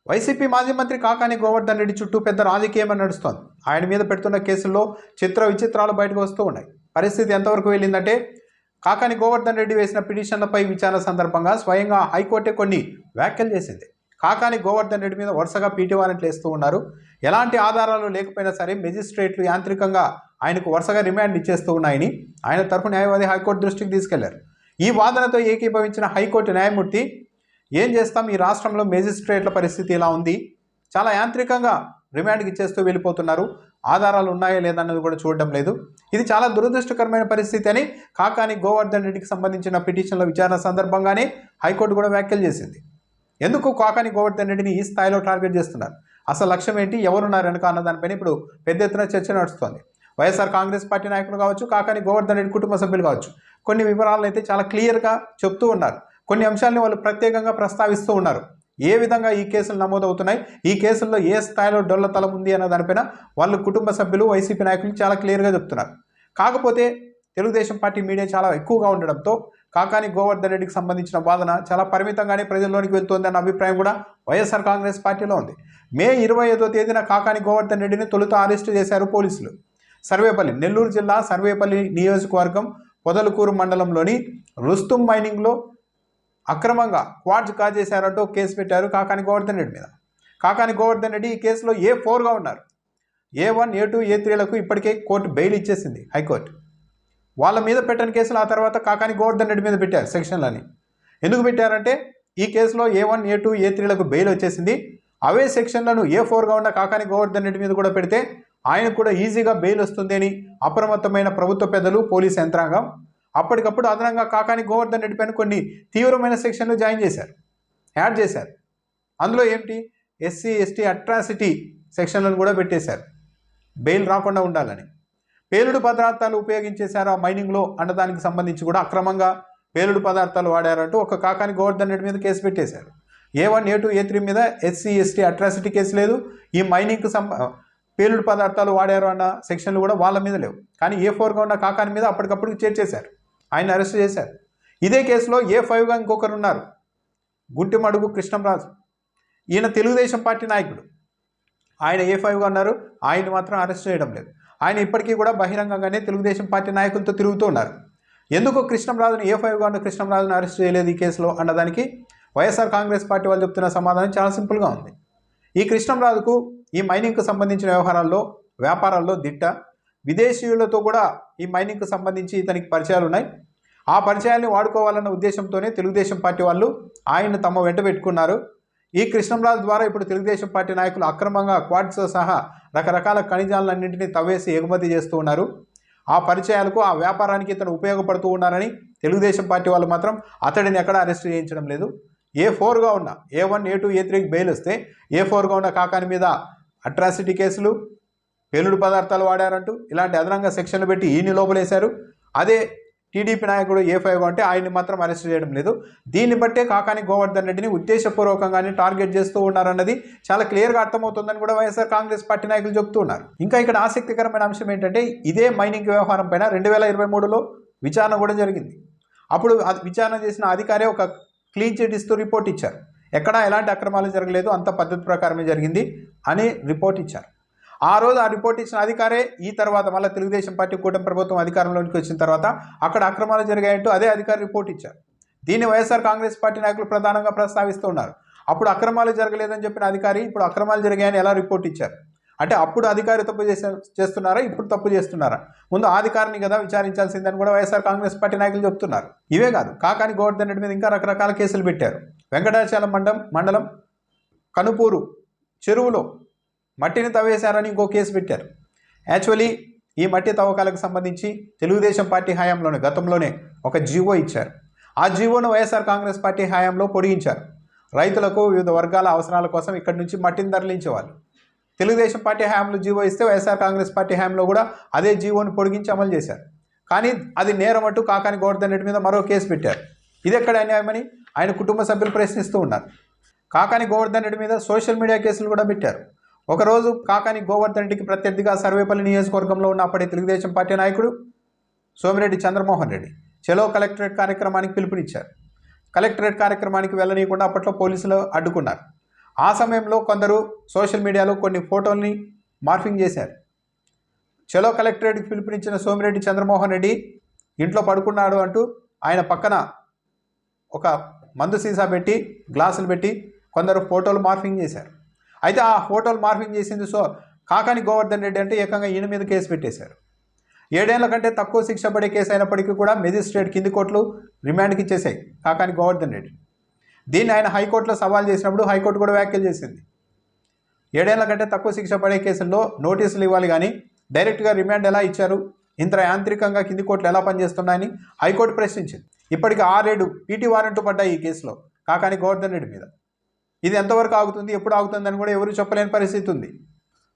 YCP మాజీ మంత్రి కాకాని గోవర్ధన్ రెడ్డి చుట్టూ పెద్ద రాజకీయం నడుస్తోంది. ఆయన మీద పెడుతున్న కేసుల్లో చిత్ర విచిత్రాలు బయటకు వస్తూ ఉన్నాయి. పరిస్థితి ఎంతవరకు వెళ్ళిందంటే, కాకాని గోవర్ధన్ రెడ్డి వేసిన పిటిషన్లపై విచారణ సందర్భంగా స్వయంగా హైకోర్టే కొన్ని వ్యాఖ్యలు చేసింది. కాకాని గోవర్ధన్ రెడ్డి మీద వరుసగా పీటీ వారెంట్లు వేస్తూ ఉన్నారు. ఎలాంటి ఆధారాలు లేకపోయినా సరే మెజిస్ట్రేట్లు యాంత్రికంగా ఆయనకు వరుసగా రిమాండ్ ఇచ్చేస్తూ ఉన్నాయని ఆయన తరఫు న్యాయవాది హైకోర్టు దృష్టికి తీసుకెళ్లారు. ఈ వాదనతో ఏకీభవించిన హైకోర్టు న్యాయమూర్తి, ఏం చేస్తాం, ఈ రాష్ట్రంలో మెజిస్ట్రేట్ల పరిస్థితి ఇలా ఉంది, చాలా యాంత్రికంగా రిమాండ్కి ఇచ్చేస్తూ వెళ్ళిపోతున్నారు, ఆధారాలు ఉన్నాయా లేదన్నది కూడా చూడడం లేదు, ఇది చాలా దురదృష్టకరమైన పరిస్థితి అని కాకాని గోవర్ధన్ రెడ్డికి సంబంధించిన పిటిషన్ల విచారణ సందర్భంగానే హైకోర్టు కూడా వ్యాఖ్యలు చేసింది. ఎందుకు కాకాని గోవర్ధన్ రెడ్డిని ఈ స్థాయిలో టార్గెట్ చేస్తున్నారు, అసలు లక్ష్యం ఏంటి, ఎవరున్నారు వెనక అన్న దానిపైన ఇప్పుడు పెద్ద ఎత్తున చర్చ నడుస్తోంది. వైఎస్ఆర్ కాంగ్రెస్ పార్టీ నాయకులు కావచ్చు, కాకాని గోవర్ధన్ రెడ్డి కుటుంబ సభ్యులు కావచ్చు, కొన్ని వివరాలను అయితే చాలా క్లియర్గా చెప్తూ ఉన్నారు. కొన్ని అంశాలని వాళ్ళు ప్రత్యేకంగా ప్రస్తావిస్తూ ఉన్నారు. ఏ విధంగా ఈ కేసులు నమోదవుతున్నాయి, ఈ కేసుల్లో ఏ స్థాయిలో డొల్లతలం ఉంది అన్న దానిపైన వాళ్ళు కుటుంబ సభ్యులు, వైసీపీ నాయకులు చాలా క్లియర్గా చెప్తున్నారు. కాకపోతే తెలుగుదేశం పార్టీ మీడియా చాలా ఎక్కువగా ఉండడంతో కాకాని గోవర్ధన్ రెడ్డికి సంబంధించిన వాదన చాలా పరిమితంగానే ప్రజల్లోనికి వెళ్తోంది అన్న అభిప్రాయం కూడా వైఎస్ఆర్ కాంగ్రెస్ పార్టీలో ఉంది. మే 25వ తేదీన కాకాని గోవర్ధన్ రెడ్డిని తొలుత అరెస్టు చేశారు పోలీసులు. సర్వేపల్లి, నెల్లూరు జిల్లా సర్వేపల్లి నియోజకవర్గం పొదలకూరు మండలంలోని రుస్తుం మైనింగ్లో అక్రమంగా క్వార్ట్జ్ కాజేశారంటూ కేసు పెట్టారు కాకాని గోవర్ధన్ రెడ్డి మీద. కాకాని గోవర్ధన్ రెడ్డి ఈ కేసులో A4గా ఉన్నారు. A1, A2, A3లకు ఇప్పటికే కోర్టు బెయిల్ ఇచ్చేసింది హైకోర్టు. వాళ్ళ మీద పెట్టిన కేసులు ఆ తర్వాత కాకాని గోవర్ధన్ రెడ్డి మీద పెట్టారు సెక్షన్లని. ఎందుకు పెట్టారంటే, ఈ కేసులో A1, A2, A3లకు బెయిల్ వచ్చేసింది. అవే సెక్షన్లను A4గా ఉన్న కాకాని గోవర్ధన్ రెడ్డి మీద కూడా పెడితే ఆయనకు కూడా ఈజీగా బెయిల్ వస్తుంది అని అప్రమత్తమైన ప్రభుత్వ పెద్దలు, పోలీసు యంత్రాంగం అప్పటికప్పుడు అదనంగా కాకాని గోవర్ధన్ రెడ్డి పైన కొన్ని తీవ్రమైన సెక్షన్లు యాడ్ చేశారు. అందులో ఏమిటి, SC, ST అట్రాసిటీ సెక్షన్లను కూడా పెట్టేశారు, బెయిల్ రాకుండా ఉండాలని. పేలుడు పదార్థాలు ఉపయోగించేశారు ఆ మైనింగ్లో అన్నదానికి సంబంధించి కూడా అక్రమంగా పేలుడు పదార్థాలు వాడారంటూ ఒక కాకాని గోవర్ధన్ రెడ్డి మీద కేసు పెట్టేశారు. A1, A2, A3 మీద SC, ST అట్రాసిటీ కేసు లేదు. ఈ మైనింగ్కు పేలుడు పదార్థాలు వాడారు అన్న సెక్షన్లు కూడా వాళ్ళ మీద లేవు. కానీ A4గా ఉన్న కాకాని మీద అప్పటికప్పుడు చేర్చేశారు, ఆయన అరెస్ట్ చేశారు. ఇదే కేసులో A5గా ఇంకొకరు ఉన్నారు, గుంటిమడుగు కృష్ణంరాజు. ఈయన తెలుగుదేశం పార్టీ నాయకుడు, ఆయన A5గా ఉన్నారు, ఆయన మాత్రం అరెస్ట్ చేయడం లేదు. ఆయన ఇప్పటికీ కూడా బహిరంగంగానే తెలుగుదేశం పార్టీ నాయకులతో తిరుగుతూ ఉన్నారు. ఎందుకు కృష్ణంరాజును, A5గా ఉన్న కృష్ణంరాజును అరెస్ట్ చేయలేదు ఈ కేసులో అన్నదానికి వైఎస్ఆర్ కాంగ్రెస్ పార్టీ వాళ్ళు చెప్తున్న సమాధానం చాలా సింపుల్గా ఉంది. ఈ కృష్ణంరాజుకు ఈ మైనింగ్కు సంబంధించిన వ్యాపారాల్లో దిట్ట, విదేశీయులతో కూడా ఈ మైనింగ్కు సంబంధించి ఇతనికి పరిచయాలు ఉన్నాయి. ఆ పరిచయాల్ని వాడుకోవాలన్న ఉద్దేశంతోనే తెలుగుదేశం పార్టీ వాళ్ళు ఆయన తమ వెంట పెట్టుకున్నారు. ఈ కృష్ణంరాజు ద్వారా ఇప్పుడు తెలుగుదేశం పార్టీ నాయకులు అక్రమంగా క్వార్ట్జ్తో సహా రకరకాల ఖనిజాలన్నింటినీ తవ్వేసి ఎగుమతి చేస్తూ ఉన్నారు. ఆ పరిచయాలకు, ఆ వ్యాపారానికి ఇతను ఉపయోగపడుతూ ఉన్నారని తెలుగుదేశం పార్టీ వాళ్ళు మాత్రం అతడిని ఎక్కడ అరెస్ట్ చేయించడం లేదు. A4గా ఉన్న A1, A2, A3కి బెయిల్ వస్తే A4గా ఉన్న కాకాని మీద అట్రాసిటీ కేసులు, పేలుడు పదార్థాలు వాడారంటూ ఇలాంటి అదనంగా సెక్షన్లు పెట్టి ఈయన్ని లోపలేశారు. అదే టీడీపీ నాయకుడు A5గా ఉంటే ఆయన్ని మాత్రం అరెస్ట్ చేయడం లేదు. దీన్ని బట్టే కాకాని గోవర్ధన్ రెడ్డిని ఉద్దేశపూర్వకంగానే టార్గెట్ చేస్తూ ఉన్నారన్నది చాలా క్లియర్గా అర్థమవుతుందని కూడా వైఎస్ఆర్ కాంగ్రెస్ పార్టీ నాయకులు చెప్తూ ఉన్నారు. ఇంకా ఇక్కడ ఆసక్తికరమైన అంశం ఏంటంటే, ఇదే మైనింగ్ వ్యవహారం పైన 2023లో విచారణ కూడా జరిగింది. అప్పుడు విచారణ చేసిన అధికారే ఒక క్లీన్ చిట్ ఇస్తూ రిపోర్ట్ ఇచ్చారు. ఎక్కడా ఎలాంటి అక్రమాలు జరగలేదు, అంత పద్ధతి ప్రకారమే జరిగింది అని రిపోర్ట్ ఇచ్చారు. ఆ రోజు ఆ రిపోర్ట్ ఇచ్చిన అధికారే ఈ తర్వాత మళ్ళీ తెలుగుదేశం పార్టీ కూటమి ప్రభుత్వం అధికారంలోకి వచ్చిన తర్వాత అక్కడ అక్రమాలు జరిగాయంటూ అదే అధికారి రిపోర్ట్ ఇచ్చారు. దీన్ని వైఎస్ఆర్ కాంగ్రెస్ పార్టీ నాయకులు ప్రధానంగా ప్రస్తావిస్తూ ఉన్నారు. అప్పుడు అక్రమాలు జరగలేదని చెప్పిన అధికారి ఇప్పుడు అక్రమాలు జరిగాయని ఎలా రిపోర్ట్ ఇచ్చారు అంటే, అప్పుడు అధికారి తప్పు చేస్తున్నారా, ఇప్పుడు తప్పు చేస్తున్నారా, ముందు అధికారిని కదా విచారించాల్సిందని కూడా వైఎస్ఆర్ కాంగ్రెస్ పార్టీ నాయకులు చెప్తున్నారు. ఇవే కాదు, కాకాని గోవర్ధన్ రెడ్డి మీద ఇంకా రకరకాల కేసులు పెట్టారు. వెంకటాచలం మండలం కనుపూరు చెరువులో మట్టిని తవ్వేశారని ఇంకో కేసు పెట్టారు. యాక్చువల్లీ ఈ మట్టి తవ్వకాలకు సంబంధించి తెలుగుదేశం పార్టీ హయాంలోనే గతంలోనే ఒక జీవో ఇచ్చారు. ఆ జీవోను వైఎస్ఆర్ కాంగ్రెస్ పార్టీ హయాంలో పొడిగించారు. రైతులకు వివిధ వర్గాల అవసరాల కోసం ఇక్కడి నుంచి మట్టిని తరలించేవాళ్ళు. తెలుగుదేశం పార్టీ హయాంలో జీవో ఇస్తే వైఎస్ఆర్ కాంగ్రెస్ పార్టీ హయాంలో కూడా అదే జీవోను పొడిగించి అమలు చేశారు. కానీ అది నేరమట్టు కాకాని గోవర్ధన్ రెడ్డి మీద మరో కేసు పెట్టారు. ఇది ఎక్కడ అన్యాయమని ఆయన కుటుంబ సభ్యులు ప్రశ్నిస్తూ ఉన్నారు. కాకాని గోవర్ధన్ రెడ్డి మీద సోషల్ మీడియా కేసులు కూడా పెట్టారు. ఒకరోజు కాకాని గోవర్ధన్ రెడ్డికి ప్రత్యర్థిగా సర్వేపల్లి నియోజకవర్గంలో ఉన్న అప్పటి తెలుగుదేశం పార్టీ నాయకుడు సోమిరెడ్డి చంద్రమోహన్ రెడ్డి చలో కలెక్టరేట్ కార్యక్రమానికి పిలుపునిచ్చారు. కలెక్టరేట్ కార్యక్రమానికి వెళ్ళనీయకుండా అప్పట్లో పోలీసులు అడ్డుకున్నారు. ఆ సమయంలో కొందరు సోషల్ మీడియాలో కొన్ని ఫోటోల్ని మార్ఫింగ్ చేశారు. చలో కలెక్టరేట్కి పిలుపునిచ్చిన సోమిరెడ్డి చంద్రమోహన్ రెడ్డి ఇంట్లో పడుకున్నాడు అంటూ ఆయన పక్కన ఒక మందు సీసా పెట్టి గ్లాసులు పెట్టి కొందరు ఫోటోలు మార్ఫింగ్ చేశారు. అయితే ఆ ఫోటోలు మార్ఫింగ్ చేసింది కాకాని గోవర్ధన్ రెడ్డి అంటే ఏకంగా ఈయన మీద కేసు పెట్టేశారు. 7 ఏళ్ల కంటే తక్కువ శిక్ష పడే కేసు అయినప్పటికీ కూడా మెజిస్ట్రేట్ కింది కోర్టులు రిమాండ్కి ఇచ్చేసాయి కాకాని గోవర్ధన్ రెడ్డి. దీన్ని ఆయన హైకోర్టులో సవాల్ చేసినప్పుడు హైకోర్టు కూడా వ్యాఖ్యలు చేసింది. 7 ఏళ్ల కంటే తక్కువ శిక్ష పడే కేసుల్లో నోటీసులు ఇవ్వాలి కానీ డైరెక్ట్గా రిమాండ్ ఎలా ఇచ్చారు, ఇంత యాంత్రికంగా కింది కోర్టులు ఎలా పనిచేస్తున్నాయని హైకోర్టు ప్రశ్నించింది. ఇప్పటికి 6 పీటీ వారెంట్లు పడ్డాయి ఈ కేసులో కాకాని గోవర్ధన్ రెడ్డి మీద. ఇది ఎంతవరకు ఆగుతుంది, ఎప్పుడు ఆగుతుందని కూడా ఎవరు చెప్పలేని పరిస్థితి ఉంది.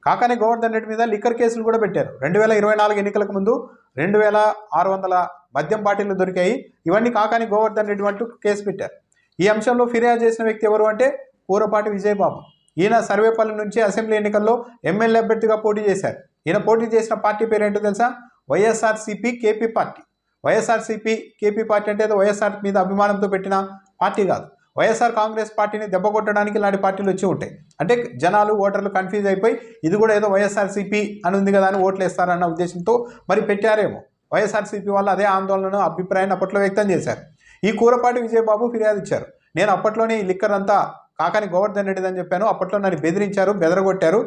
కాకాని గోవర్ధన్ రెడ్డి మీద లిక్కర్ కేసులు కూడా పెట్టారు. 2024 ఎన్నికలకు ముందు 2600 మద్యం బాటిళ్లు దొరికాయి. ఇవన్నీ కాకాని గోవర్ధన్ రెడ్డి అంటూ కేసు పెట్టారు. ఈ అంశంలో ఫిర్యాదు చేసిన వ్యక్తి ఎవరు అంటే కూరపాటి విజయబాబు. ఈయన సర్వేపల్లి నుంచి అసెంబ్లీ ఎన్నికల్లో ఎమ్మెల్యే అభ్యర్థిగా పోటీ చేశారు. ఈయన పోటీ చేసిన పార్టీ పేరు ఏంటో తెలుసా? YSRCP KP party. YSRCP KP party అంటే వైఎస్ఆర్ మీద అభిమానంతో పెట్టిన పార్టీ కాదు. వైఎస్ఆర్ కాంగ్రెస్ పార్టీని దెబ్బకొట్టడానికి ఇలాంటి పార్టీలు వచ్చి ఉంటాయి. అంటే జనాలు ఓటర్లు కన్ఫ్యూజ్ అయిపోయి ఇది కూడా ఏదో వైఎస్ఆర్సీపీ అని ఉంది కదా అని ఓట్లు వేస్తారన్న ఉద్దేశంతో మరి పెట్టారేమో. వైఎస్ఆర్సీపీ వాళ్ళు అదే ఆందోళనను అభిప్రాయాన్ని అప్పట్లో వ్యక్తం చేశారు. ఈ కూరపాటి విజయబాబు ఫిర్యాదు ఇచ్చారు. నేను అప్పట్లోనే ఈ లిక్కర్ అంతా కాకాని గోవర్ధన్ రెడ్డిదని చెప్పాను, అప్పట్లో నన్ను బెదిరించారు, బెదరగొట్టారు,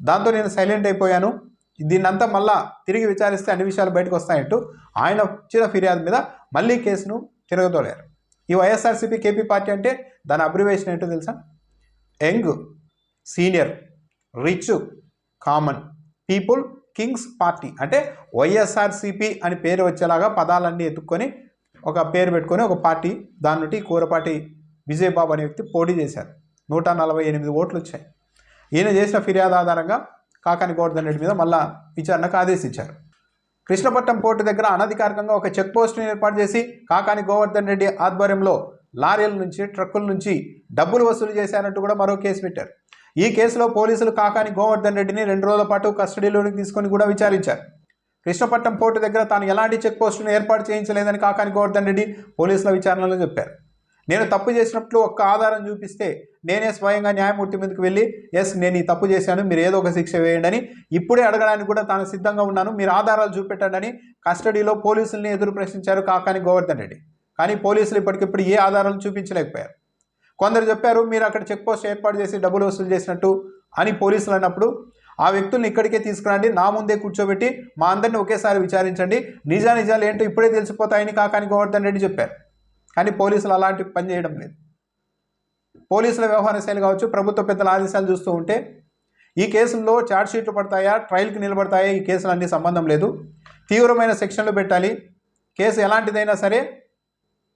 దాంతో నేను సైలెంట్ అయిపోయాను, దీన్నంతా మళ్ళా తిరిగి విచారిస్తే అన్ని విషయాలు బయటకు వస్తాయంటూ ఆయన ఇచ్చిన ఫిర్యాదు మీద మళ్ళీ కేసును తిరగదోలారు. ఈ వైఎస్ఆర్సీపీ కేపీ పార్టీ అంటే దాని అబ్రివేషన్ ఏంటో తెలుసా? Young, senior, rich, common people Kings party. అంటే వైఎస్ఆర్సీపీ అని పేరు వచ్చేలాగా పదాలన్నీ ఎత్తుక్కొని ఒక పేరు పెట్టుకొని ఒక పార్టీ. దాని నుండి కూరపాటి విజయబాబు అనే వ్యక్తి పోటీ చేశారు. 148 ఓట్లు వచ్చాయి. ఈయన చేసిన ఫిర్యాదు ఆధారంగా కాకాని గోవర్ధన్ రెడ్డి మీద మళ్ళా విచారణకు ఆదేశించారు. కృష్ణపట్నం పోర్టు దగ్గర అనధికారికంగా ఒక చెక్ పోస్ట్ని ఏర్పాటు చేసి కాకాని గోవర్ధన్ రెడ్డి ఆధ్వర్యంలో లారీల నుంచి ట్రక్కుల నుంచి డబ్బులు వసూలు చేశారంటూ కూడా మరో కేసు పెట్టారు. ఈ కేసులో పోలీసులు కాకాని గోవర్ధన్ రెడ్డిని 2 రోజుల పాటు కస్టడీలోకి తీసుకొని కూడా విచారించారు. కృష్ణపట్నం పోర్టు దగ్గర తాను ఎలాంటి చెక్ పోస్టును ఏర్పాటు చేయించలేదని కాకాని గోవర్ధన్ రెడ్డి పోలీసుల విచారణలో చెప్పారు. నేను తప్పు చేసినట్లు ఒక్క ఆధారం చూపిస్తే నేనే స్వయంగా న్యాయమూర్తి మీదకి వెళ్ళి నేను ఈ తప్పు చేశాను, మీరు ఏదో ఒక శిక్ష వేయండి అని ఇప్పుడే అడగడానికి కూడా తాను సిద్ధంగా ఉన్నాను, మీరు ఆధారాలు చూపెట్టండి అని కస్టడీలో పోలీసుల్ని ఎదురు ప్రశ్నించారు కాకాని గోవర్ధన్ రెడ్డి. కానీ పోలీసులు ఇప్పటికిప్పుడు ఏ ఆధారాలు చూపించలేకపోయారు. కొందరు చెప్పారు మీరు అక్కడ చెక్ పోస్ట్ ఏర్పాటు చేసి డబ్బులు వసూలు చేసినట్టు అని పోలీసులు అన్నప్పుడు ఆ వ్యక్తుల్ని ఇక్కడికే తీసుకురండి, నా ముందే కూర్చోబెట్టి మా అందరినీ ఒకేసారి విచారించండి, నిజాలు ఏంటో ఇప్పుడే తెలిసిపోతాయని కాకాని గోవర్ధన్ రెడ్డి చెప్పారు. కానీ పోలీసులు అలాంటి పని చేయడం లేదు. పోలీసుల వ్యవహార శైలి కావచ్చు, ప్రభుత్వ పెద్దల ఆదేశాలు చూస్తూ ఉంటే ఈ కేసుల్లో ఛార్జ్షీట్లు పడతాయా, ట్రయల్కి నిలబడతాయా, ఈ కేసులన్నీ సంబంధం లేదు. తీవ్రమైన సెక్షన్లు పెట్టాలి. కేసు ఎలాంటిదైనా సరే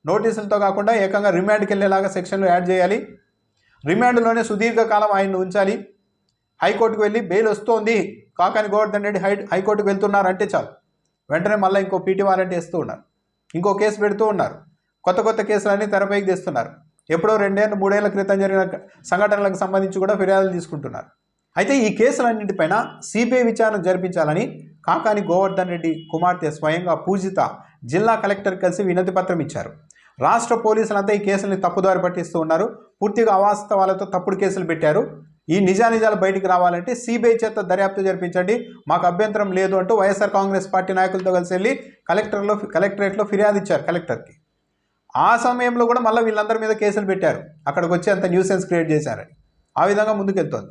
నోటీసులతో కాకుండా ఏకంగా రిమాండ్కి వెళ్ళేలాగా సెక్షన్లు యాడ్ చేయాలి. రిమాండ్లోనే సుదీర్ఘకాలం ఆయన్ని ఉంచాలి. హైకోర్టుకు వెళ్ళి బెయిల్ వస్తోంది, కాకాని గోవర్ధన్ రెడ్డి హైకోర్టుకు వెళ్తున్నారంటే చాలు వెంటనే మళ్ళీ ఇంకో పీటీ వారెంట్ వేస్తూ ఉన్నారు, ఇంకో కేసు పెడుతూ ఉన్నారు. కొత్త కేసులన్నీ తెరపైకి తెస్తున్నారు. ఎప్పుడో 2-3 ఏళ్ల క్రితం జరిగిన సంఘటనలకు సంబంధించి కూడా ఫిర్యాదులు తీసుకుంటున్నారు. అయితే ఈ కేసులన్నింటిపైన సిబిఐ విచారణ జరిపించాలని కాకాని గోవర్ధన్ రెడ్డి కుమార్తె స్వయంగా పూజిత జిల్లా కలెక్టర్ కలిసి వినతి పత్రం ఇచ్చారు. రాష్ట్ర పోలీసులంతా ఈ కేసుల్ని తప్పుదారి పట్టిస్తూ ఉన్నారు, పూర్తిగా అవాస్తవాలతో తప్పుడు కేసులు పెట్టారు. ఈ నిజాలు బయటికి రావాలంటే సిబిఐ చేత దర్యాప్తు జరిపించండి, మాకు అభ్యంతరం లేదు అంటూ వైఎస్ఆర్ కాంగ్రెస్ పార్టీ నాయకులతో కలిసి వెళ్ళి కలెక్టరేట్లో ఫిర్యాదు ఇచ్చారు కలెక్టర్కి. ఆ సమయంలో కూడా మళ్ళీ వీళ్ళందరి మీద కేసులు పెట్టారు, అక్కడికి వచ్చి అంత న్యూసెన్స్ క్రియేట్ చేశారని. ఆ విధంగా ముందుకెళ్తోంది.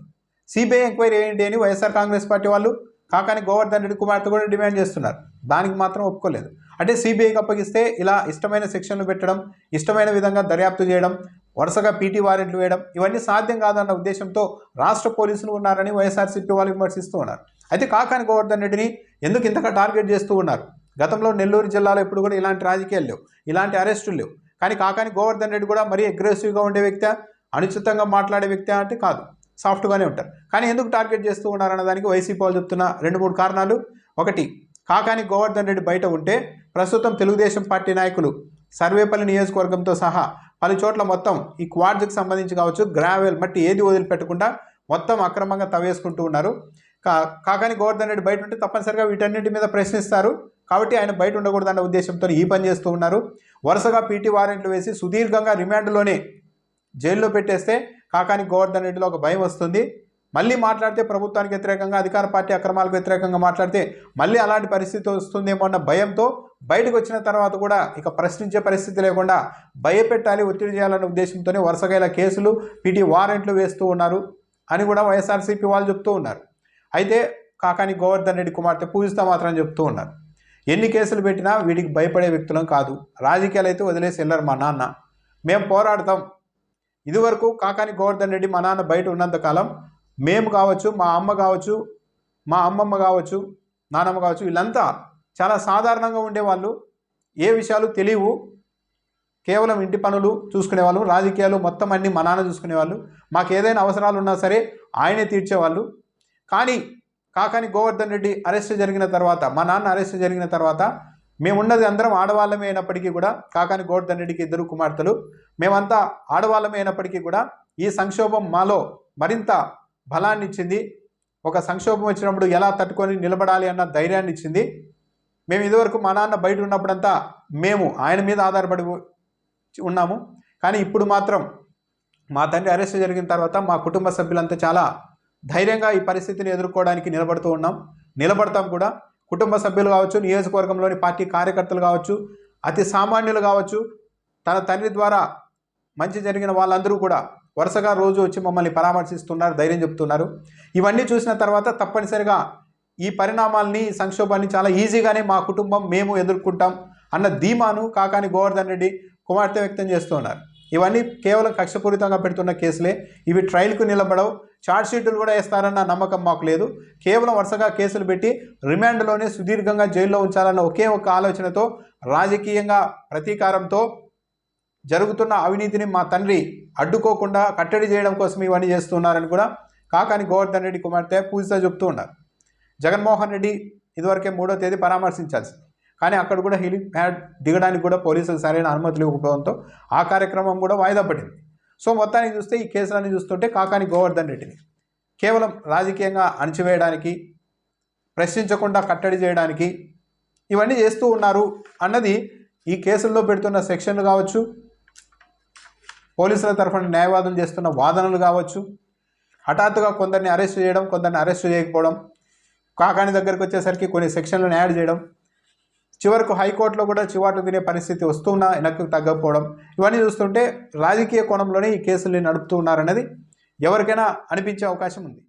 సిబిఐ ఎంక్వైరీ ఏంటి అని వైఎస్ఆర్ కాంగ్రెస్ పార్టీ వాళ్ళు కాకాని గోవర్ధన్ రెడ్డి కుమార్తె కూడా డిమాండ్ చేస్తున్నారు. దానికి మాత్రం ఒప్పుకోలేదు. అంటే సిబిఐకి అప్పగిస్తే ఇలా ఇష్టమైన సెక్షన్లు పెట్టడం, ఇష్టమైన విధంగా దర్యాప్తు చేయడం, వరుసగా పీటీ వారెంట్లు వేయడం ఇవన్నీ సాధ్యం కాదన్న ఉద్దేశంతో రాష్ట్ర పోలీసులు ఉన్నారని వైఎస్ఆర్సీపీ వాళ్ళు విమర్శిస్తూ ఉన్నారు. అయితే కాకాని గోవర్ధన్ రెడ్డిని ఎందుకు ఇంతగా టార్గెట్ చేస్తూ ఉన్నారు? గతంలో నెల్లూరు జిల్లాలో ఎప్పుడు కూడా ఇలాంటి రాజకీయాలు లేవు, ఇలాంటి అరెస్టులు లేవు. కానీ కాకాని గోవర్ధన్ రెడ్డి కూడా మరీ అగ్రెసివ్గా ఉండే వ్యక్తి, అనుచితంగా మాట్లాడే వ్యక్తి అంటే కాదు, సాఫ్ట్గానే ఉంటారు. కానీ ఎందుకు టార్గెట్ చేస్తూ ఉన్నారన్న దానికి వైసీపీ వాళ్ళు చెప్తున్న 2-3 కారణాలు. ఒకటి, కాకాని గోవర్ధన్ రెడ్డి బయట ఉంటే ప్రస్తుతం తెలుగుదేశం పార్టీ నాయకులు సర్వేపల్లి నియోజకవర్గంతో సహా పలు చోట్ల మొత్తం ఈ క్వాడ్స్కి సంబంధించి కావచ్చు, గ్రావెల్ మట్టి ఏది వదిలిపెట్టకుండా మొత్తం అక్రమంగా తవ్వేసుకుంటూ ఉన్నారు. కాకాని గోవర్ధన్ రెడ్డి బయట ఉంటే తప్పనిసరిగా వీటన్నిటి మీద ప్రశ్నిస్తారు, కాబట్టి ఆయన బయట ఉండకూడదన్న ఉద్దేశంతో ఈ పని చేస్తూ ఉన్నారు. వరుసగా పీటీ వారెంట్లు వేసి సుదీర్ఘంగా రిమాండ్లోనే జైల్లో పెట్టేస్తే కాకాని గోవర్ధన్ రెడ్డిలో ఒక భయం వస్తుంది. మళ్ళీ మాట్లాడితే ప్రభుత్వానికి వ్యతిరేకంగా, అధికార పార్టీ అక్రమాలకు వ్యతిరేకంగా మాట్లాడితే మళ్ళీ అలాంటి పరిస్థితి వస్తుందేమో అన్న భయంతో బయటకు వచ్చిన తర్వాత కూడా ఇక ప్రశ్నించే పరిస్థితి లేకుండా భయపెట్టాలి, ఒత్తిడి చేయాలనే ఉద్దేశంతోనే వరుసగా ఇలా కేసులు, పీటీ వారెంట్లు వేస్తూ ఉన్నారు అని కూడా వైఎస్ఆర్సీపీ వాళ్ళు చెప్తూ ఉన్నారు. అయితే కాకాని గోవర్ధన్ రెడ్డి కుమార్తె పూజిత మాత్రం చెప్తూ ఉన్నారు, ఎన్ని కేసులు పెట్టినా వీడికి భయపడే వ్యక్తులం కాదు, రాజకీయాలు అయితే వదిలేసి వెళ్ళరు మా నాన్న, మేము పోరాడతాం. ఇదివరకు కాకాని గోవర్ధన్ రెడ్డి మా నాన్న బయట ఉన్నంతకాలం మేము కావచ్చు, మా అమ్మ కావచ్చు, మా అమ్మమ్మ కావచ్చు, నానమ్మ కావచ్చు, వీళ్ళంతా చాలా సాధారణంగా ఉండేవాళ్ళు, ఏ విషయాలు తెలియవు, కేవలం ఇంటి పనులు చూసుకునేవాళ్ళు, రాజకీయాలు మొత్తం అన్నీ మా నాన్న చూసుకునేవాళ్ళు, మాకు ఏదైనా అవసరాలు ఉన్నా సరే ఆయనే తీర్చేవాళ్ళు. కానీ కాకాని గోవర్ధన్ రెడ్డి అరెస్ట్ జరిగిన తర్వాత, మా నాన్న అరెస్ట్ జరిగిన తర్వాత మేమున్నది అందరం ఆడవాళ్ళమే అయినప్పటికీ కూడా, కాకాని గోవర్ధన్ రెడ్డికి 2 కుమార్తెలు, మేమంతా ఆడవాళ్ళమే అయినప్పటికీ కూడా ఈ సంక్షోభం మాలో మరింత బలాన్ని ఇచ్చింది. ఒక సంక్షోభం వచ్చినప్పుడు ఎలా తట్టుకొని నిలబడాలి అన్న ధైర్యాన్ని ఇచ్చింది. మేము ఇదివరకు మా నాన్న బయట ఉన్నప్పుడంతా మేము ఆయన మీద ఆధారపడి ఉన్నాము. కానీ ఇప్పుడు మాత్రం మా తండ్రి అరెస్ట్ జరిగిన తర్వాత మా కుటుంబ సభ్యులంతా చాలా ధైర్యంగా ఈ పరిస్థితిని ఎదుర్కోవడానికి నిలబడతాం కూడా. కుటుంబ సభ్యులు కావచ్చు, నియోజకవర్గంలోని పార్టీ కార్యకర్తలు కావచ్చు, అతి సామాన్యులు కావచ్చు, తన తండ్రి ద్వారా మంచి జరిగిన వాళ్ళందరూ కూడా వరుసగా రోజు వచ్చి మమ్మల్ని పరామర్శిస్తున్నారు, ధైర్యం చెప్తున్నారు. ఇవన్నీ చూసిన తర్వాత తప్పనిసరిగా ఈ పరిణామాలని, ఈ సంక్షోభాన్ని చాలా ఈజీగానే మా కుటుంబం మేము ఎదుర్కొంటాం అన్న ధీమాను కాకాని గోవర్ధన్ రెడ్డి కుమార్తె వ్యక్తం చేస్తున్నారు. ఇవన్నీ కేవలం కక్షపూరితంగా పెడుతున్న కేసులే, ఇవి ట్రయల్కు నిలబడవు, ఛార్జ్షీట్లు కూడా వేస్తారన్న నమ్మకం మాకు లేదు. కేవలం వరుసగా కేసులు పెట్టి రిమాండ్లోనే సుదీర్ఘంగా జైల్లో ఉంచాలన్న ఒకే ఒక ఆలోచనతో, రాజకీయంగా ప్రతీకారంతో జరుగుతున్న అవినీతిని మా తండ్రి అడ్డుకోకుండా కట్టడి చేయడం కోసం ఇవన్నీ చేస్తున్నారని కూడా కాకాని గోవర్ధన్ రెడ్డి కుమార్తె పూజిత చెప్తూ ఉన్నారు. జగన్మోహన్ రెడ్డి ఇదివరకే 3వ తేదీ పరామర్శించాల్సింది, కానీ అక్కడ కూడా హెలిప్యాడ్ దిగడానికి కూడా పోలీసులు సరైన అనుమతులు ఇవ్వకపోవడంతో ఆ కార్యక్రమం కూడా వాయిదా పడింది. సో మొత్తానికి చూస్తే ఈ కేసులన్నీ చూస్తుంటే కాకాని గోవర్ధన్ రెడ్డిని కేవలం రాజకీయంగా అణచివేయడానికి, ప్రశ్నించకుండా కట్టడి చేయడానికి ఇవన్నీ చేస్తూ ఉన్నారు అన్నది ఈ కేసుల్లో పెడుతున్న సెక్షన్లు కావచ్చు, పోలీసుల తరఫున న్యాయవాదులు చేస్తున్న వాదనలు కావచ్చు, హఠాత్తుగా కొందరిని అరెస్ట్ చేయడం, కొందరిని అరెస్ట్ చేయకపోవడం, కాకాని దగ్గరికి వచ్చేసరికి కొన్ని సెక్షన్లను యాడ్ చేయడం, చివరకు హైకోర్టులో కూడా చివాట్లు తినే పరిస్థితి వస్తున్నా వెనక్కి తగ్గకపోవడం, ఇవన్నీ చూస్తుంటే రాజకీయ కోణంలోనే ఈ కేసుల్ని నడుపుతూ ఉన్నారన్నది ఎవరికైనా అనిపించే అవకాశం ఉంది.